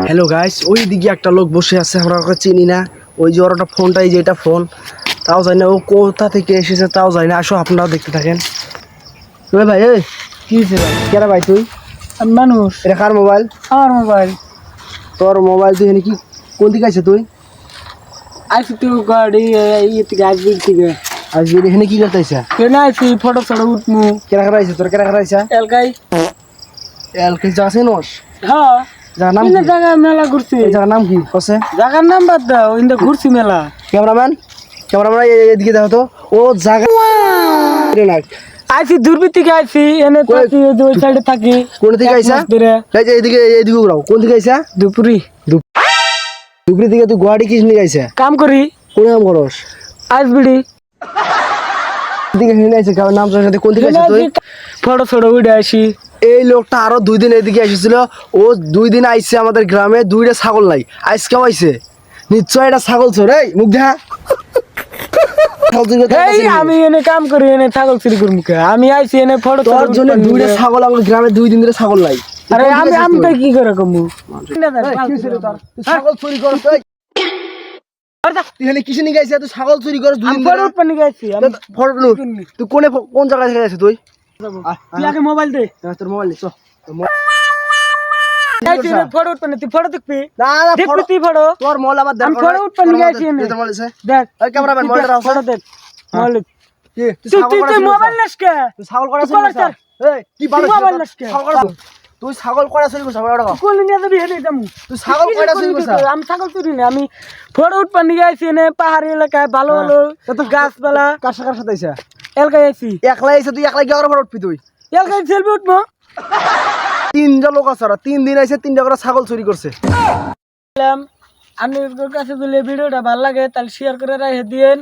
Hello guys, ওই দিকে একটা লোক বসে আছে, আমরা ওকে চিনি না। ওই যে ওর একটা ফোনটাই, যে এটা ফোন, তাও জানি না ও কোথা থেকে এসেছে, তাও জানি না। আসো আপনারাও দেখতে থাকেন। ভাই এই কি হয়েছে ভাই? কেরা ভাই তুই? আমি মানুষ। এটা কার মোবাইল? আমার মোবাইল। তোর মোবাইল তুই এখানে কি কোন দিকে আছে? তুই আইসি তো গাড়ি ইয়ে থেকে আসবি থেকে। আজকে এখানে কি করতে আইসা? কেন আইসি ফটো ফটো উঠমু। কেরা কেরা আইসা? তোর কেরা কেরা আইসা? এলকাই। এলকে যাচ্ছে নস? হ্যাঁ। যার নাম ইন্দা কি? জায়গা মেলা ঘুরছি। এই জায়গার নাম কি কসে? জায়গার নাম বাদ দাও, ইন্দা ঘুরছি মেলা। ক্যামেরাম্যান এদিকে দেখো তো। ও জায়গা না আইসি দূরবীর থেকে আইসি, এনে থাকি ওই সাইডে থাকি। কোন দিকে আইসা? ধরে এই যে এইদিকে ঘুরাও। কোন দিকে আইসা? দুপুরি দুপুরের দিকে তুই গুয়াহাটি কিস নিয়ে আইসা? কাম করি। কোন কাম করস? আসবিড়ি দিকে নিয়ে আইসা কার নাম জানি? কোন দিকে আইসা তুই? ফটো ফটো উঠে আসি। এই লোকটা আরো 2 দিন এদিকে এসেছিল। ও 2 দিন আইছে আমাদের গ্রামে, 2টা ছাগল নাই। আজকেও আইছে। নিশ্চয় এটা ছাগল চোর। এই মুখ দেখা। এই আমি এনে কাম করি, এনে ছাগল চুরি করি মুখে। আমি আইছি এনে ফটো তোর জন্য 2টা ছাগল আমাদের গ্রামে 2 দিন ধরে ছাগল নাই। আরে আমি তাই কি করে কমু? তুই ছাগল চুরি করস? তুই এখানে কিসে নিয়ে গেছিস? তুই ছাগল চুরি করস 2 দিন ধরে? ফটো পানি গাইছি আমি। তুই কোন জায়গায় গেছিস তুই? তুই আগে মোবাইল দে। তোর মোবাইল নে। গাইছি রে ফটো পানি, তুই ফটো দেখবি? না না দেখবি তুই ফটো? তোর মোবাইল আমার আমি ফটো পানি গাইছি এনে। দেখ ওই ক্যামেরাম্যান মোবাইল রাখ। ফটো দেখ। মোবাইল কি তুই মোবাইল নেস কে? তুই ছাগল করা তুই চুরি কলার করছিস? এই কি তুই মোবাইল নেস কে? তুই ছাগল করা চুরি করছিস? বড় কথা। কোন নিয়ে যাবি হেডে যামু? তুই ছাগল কয়টা চুরি করছিস? আমি ছাগল চুরি না, আমি ফটো পানি গাইছি এনে পাহাড়ি এলাকায় ভালো ভালো গাছপালা। কার সাথে আইছা? এলাকায় আইছি। একলা আইছা? তুই একলা গিয়ে ফটো উঠবি? তুই এলাকায় সেলফি উঠবো। 3টা লোক আছে, 3 দিন আইছে, 3টা করে ছাগল চুরি করছে। আপনার কাছে যদি ভিডিওটা ভালো লাগে তাহলে শেয়ার করে রাখে দিয়েন।